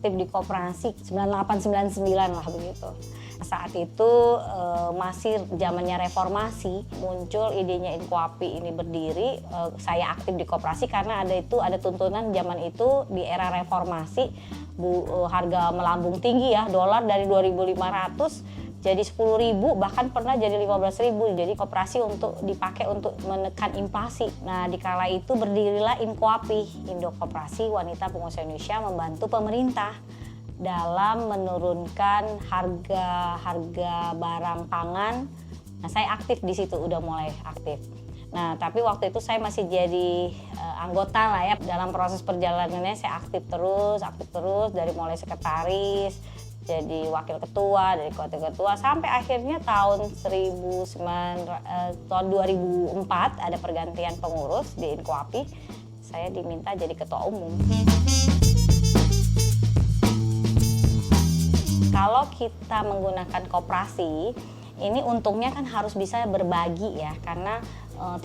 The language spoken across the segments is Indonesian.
aktif di koperasi 98 99 lah begitu. Saat itu masih zamannya reformasi, muncul idenya Inkuapi ini berdiri. Saya aktif di koperasi karena ada tuntunan zaman itu di era reformasi, harga melambung tinggi ya, dolar dari 2.500 jadi 10.000, bahkan pernah jadi 15.000. Jadi koperasi untuk dipakai untuk menekan inflasi. Nah, di kala itu berdirilah Inkuapi, Indo Koperasi Wanita Pengusaha Indonesia, membantu pemerintah dalam menurunkan harga barang pangan. Nah, saya aktif di situ, udah mulai aktif. Nah, tapi waktu itu saya masih jadi anggota lah ya. Dalam proses perjalanannya saya aktif terus dari mulai sekretaris, jadi wakil ketua, dari wakil ketua sampai akhirnya tahun 2004 ada pergantian pengurus di Inkuapi. Saya diminta jadi ketua umum. Kalau kita menggunakan koperasi, ini untungnya kan harus bisa berbagi ya, karena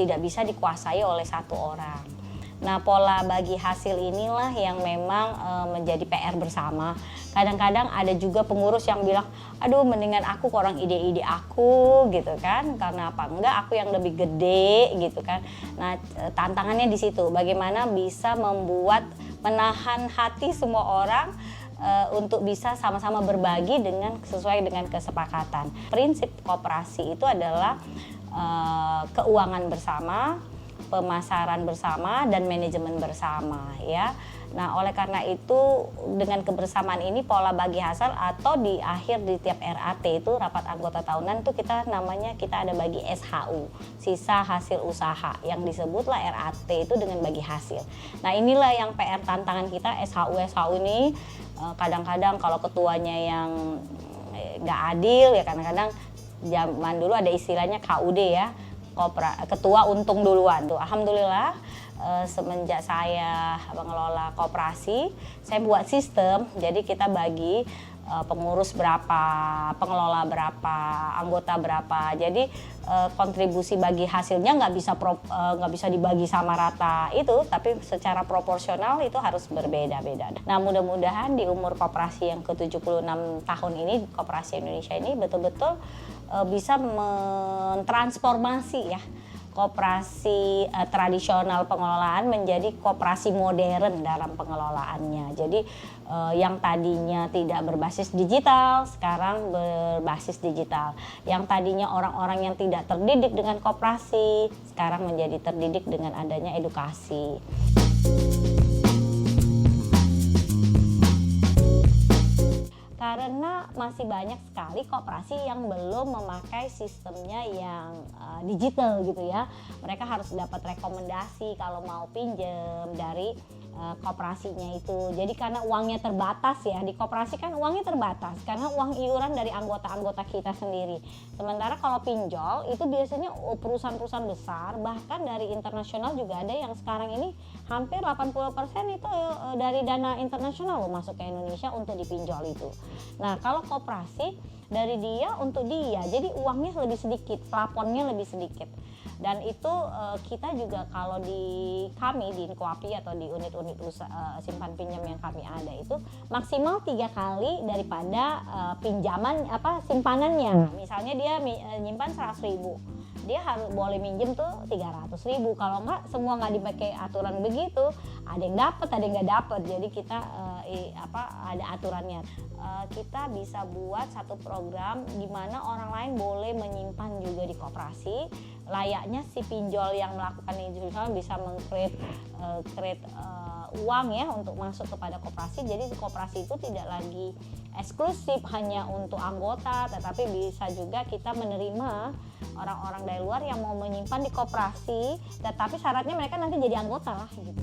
tidak bisa dikuasai oleh satu orang. Nah, pola bagi hasil inilah yang memang menjadi PR bersama. Kadang-kadang ada juga pengurus yang bilang, aduh mendingan aku kurang ide-ide aku gitu kan, karena apa enggak aku yang lebih gede gitu kan. Nah, tantangannya di situ, bagaimana bisa menahan hati semua orang untuk bisa sama-sama berbagi sesuai dengan kesepakatan. Prinsip koperasi itu adalah keuangan bersama, pemasaran bersama, dan manajemen bersama ya. Nah, oleh karena itu dengan kebersamaan ini pola bagi hasil atau di akhir di tiap RAT itu rapat anggota tahunan itu kita ada bagi SHU, sisa hasil usaha, yang disebutlah RAT itu dengan bagi hasil. Nah, inilah yang PR tantangan kita. SHU ini kadang-kadang kalau ketuanya yang nggak adil ya, kadang-kadang zaman dulu ada istilahnya KUD ya, ketua untung duluan tuh. Alhamdulillah semenjak saya mengelola koperasi, saya buat sistem, jadi kita bagi pengurus berapa, pengelola berapa, anggota berapa. Jadi kontribusi bagi hasilnya nggak bisa dibagi sama rata itu, tapi secara proporsional itu harus berbeda-beda. Nah, mudah-mudahan di umur koperasi yang ke-76 tahun ini, Koperasi Indonesia ini betul-betul bisa mentransformasi ya koperasi tradisional pengelolaan menjadi koperasi modern dalam pengelolaannya. Jadi yang tadinya tidak berbasis digital sekarang berbasis digital. Yang tadinya orang-orang yang tidak terdidik dengan koperasi sekarang menjadi terdidik dengan adanya edukasi. Karena masih banyak sekali koperasi yang belum memakai sistemnya yang digital gitu ya. Mereka harus dapat rekomendasi kalau mau pinjam dari koperasinya itu. Jadi karena uangnya terbatas ya, di koperasi kan uangnya terbatas karena uang iuran dari anggota-anggota kita sendiri. Sementara kalau pinjol itu biasanya perusahaan-perusahaan besar, bahkan dari internasional juga ada yang sekarang ini hampir 80% itu dari dana internasional loh masuk ke Indonesia untuk dipinjol itu. Nah, kalau koperasi dari dia untuk dia, jadi uangnya lebih sedikit, plafonnya lebih sedikit. Dan itu kita juga kalau di Inkuapi atau di unit-unit simpan pinjam yang kami ada itu maksimal 3 kali daripada simpanannya. Misalnya dia nyimpan 100.000, dia boleh minjem tuh 300.000. Kalau enggak, semua nggak dipakai aturan begitu, ada yang dapat, ada yang nggak dapat. Jadi kita ada aturannya. Kita bisa buat satu program di mana orang lain boleh menyimpan juga di koperasi. Layaknya si pinjol yang melakukan ini bisa meng-create uang ya untuk masuk kepada koperasi. Jadi koperasi itu tidak lagi eksklusif hanya untuk anggota, tetapi bisa juga kita menerima orang-orang dari luar yang mau menyimpan di koperasi, tetapi syaratnya mereka nanti jadi anggota lah gitu.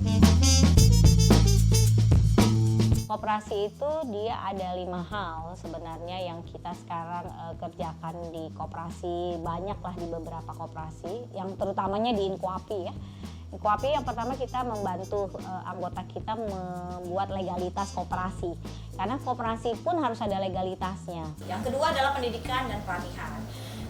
Koperasi itu dia ada 5 hal sebenarnya yang kita sekarang kerjakan di koperasi, banyak lah di beberapa koperasi, yang terutamanya di Inkuapi ya. Inkuapi yang pertama kita membantu anggota kita membuat legalitas koperasi, karena koperasi pun harus ada legalitasnya. Yang kedua adalah pendidikan dan pelatihan,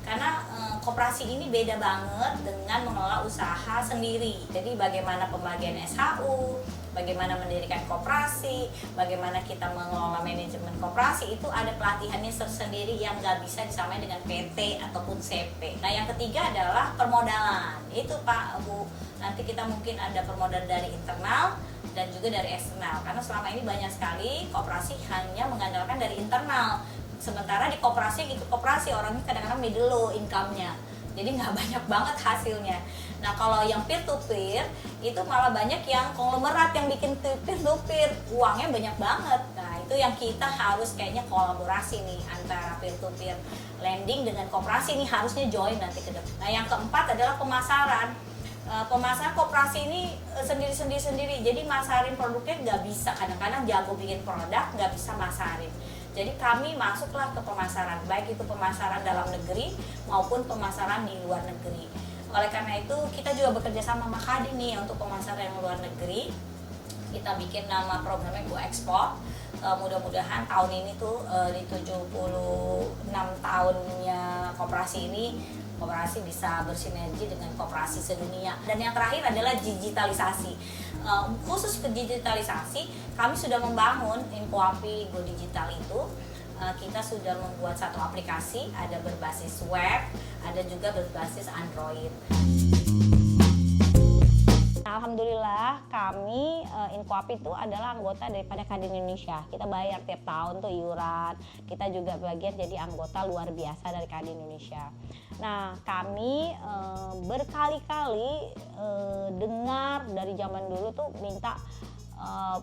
karena koperasi ini beda banget dengan mengelola usaha sendiri. Jadi bagaimana pembagian SHU, bagaimana mendirikan koperasi, bagaimana kita mengelola manajemen koperasi, itu ada pelatihannya tersendiri yang nggak bisa disamain dengan PT ataupun CP. Nah yang ketiga adalah permodalan. Itu Pak Bu, nanti kita mungkin ada permodalan dari internal dan juga dari eksternal. Karena selama ini banyak sekali koperasi hanya mengandalkan dari internal. Sementara di koperasi gitu, koperasi orangnya kadang-kadang middle low income-nya, jadi nggak banyak banget hasilnya. Nah kalau yang peer to peer itu malah banyak yang konglomerat yang bikin peer to peer, uangnya banyak banget. Nah itu yang kita harus kayaknya kolaborasi nih antara peer to peer lending dengan koperasi, ini harusnya join nanti ke depan. Nah yang keempat adalah pemasaran. Pemasaran koperasi ini sendiri-sendiri, jadi masarin produknya nggak bisa, kadang-kadang jago bikin produk nggak bisa masarin. Jadi kami masuklah ke pemasaran, baik itu pemasaran dalam negeri maupun pemasaran di luar negeri. Oleh karena itu kita juga bekerja sama Makadin nih untuk pemasaran yang luar negeri. Kita bikin nama programnya Go Export. Mudah-mudahan tahun ini tuh di 76 tahunnya koperasi ini, koperasi bisa bersinergi dengan koperasi sedunia. Dan yang terakhir adalah digitalisasi. Khusus ke digitalisasi, kami sudah membangun Infoapi Go Digital itu. Kita sudah membuat satu aplikasi, ada berbasis web, ada juga berbasis Android. Alhamdulillah kami Infoapi itu adalah anggota daripada Kadin Indonesia. Kita bayar tiap tahun tuh iuran. Kita juga bagian jadi anggota luar biasa dari Kadin Indonesia. Nah kami berkali-kali dengar dari zaman dulu tuh minta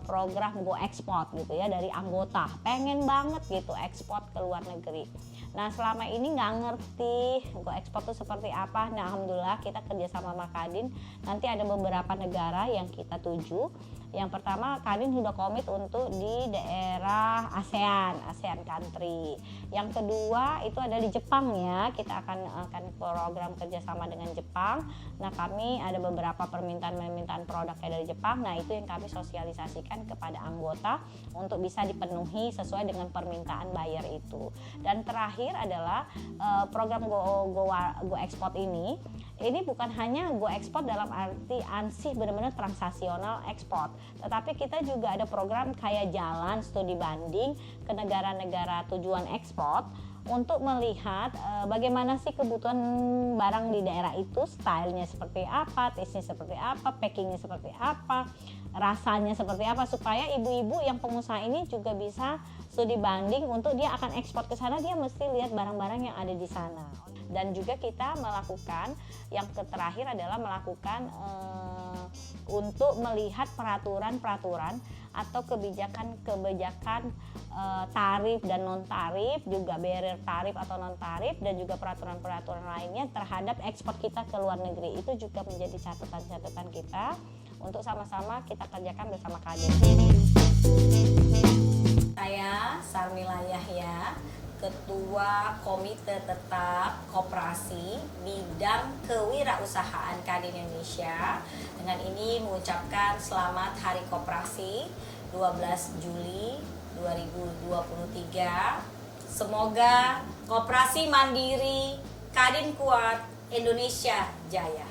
program Go Export gitu ya dari anggota, pengen banget gitu ekspor ke luar negeri. Nah selama ini nggak ngerti Go Export itu seperti apa. Nah alhamdulillah kita kerja sama Kadin, nanti ada beberapa negara yang kita tuju. Yang pertama Kadin sudah komit untuk di daerah ASEAN country. Yang kedua itu ada di Jepang ya, kita akan program kerjasama dengan Jepang. Nah kami ada beberapa permintaan produknya dari Jepang. Nah itu yang kami sosialisasikan kepada anggota untuk bisa dipenuhi sesuai dengan permintaan buyer itu. Dan terakhir adalah program Go Export ini bukan hanya Go Export dalam arti ansih benar-benar transaksional ekspor, tetapi kita juga ada program kayak jalan studi banding ke negara-negara tujuan ekspor untuk melihat bagaimana sih kebutuhan barang di daerah itu, stylenya seperti apa, taste-nya seperti apa, packingnya seperti apa, rasanya seperti apa, supaya ibu-ibu yang pengusaha ini juga bisa studi banding untuk dia akan ekspor ke sana, dia mesti lihat barang-barang yang ada di sana. Dan juga kita melakukan yang terakhir adalah melakukan untuk melihat peraturan-peraturan atau kebijakan-kebijakan tarif dan non tarif, juga barrier tarif atau non tarif, dan juga peraturan-peraturan lainnya terhadap ekspor kita ke luar negeri. Itu juga menjadi catatan-catatan kita untuk sama-sama kita kerjakan bersama Kadin. Saya Sarmila Yahya, Ketua Komite Tetap Koperasi Bidang Kewirausahaan Kadin Indonesia. Dengan ini mengucapkan selamat Hari Koperasi 12 Juli 2023. Semoga koperasi mandiri, Kadin kuat, Indonesia jaya.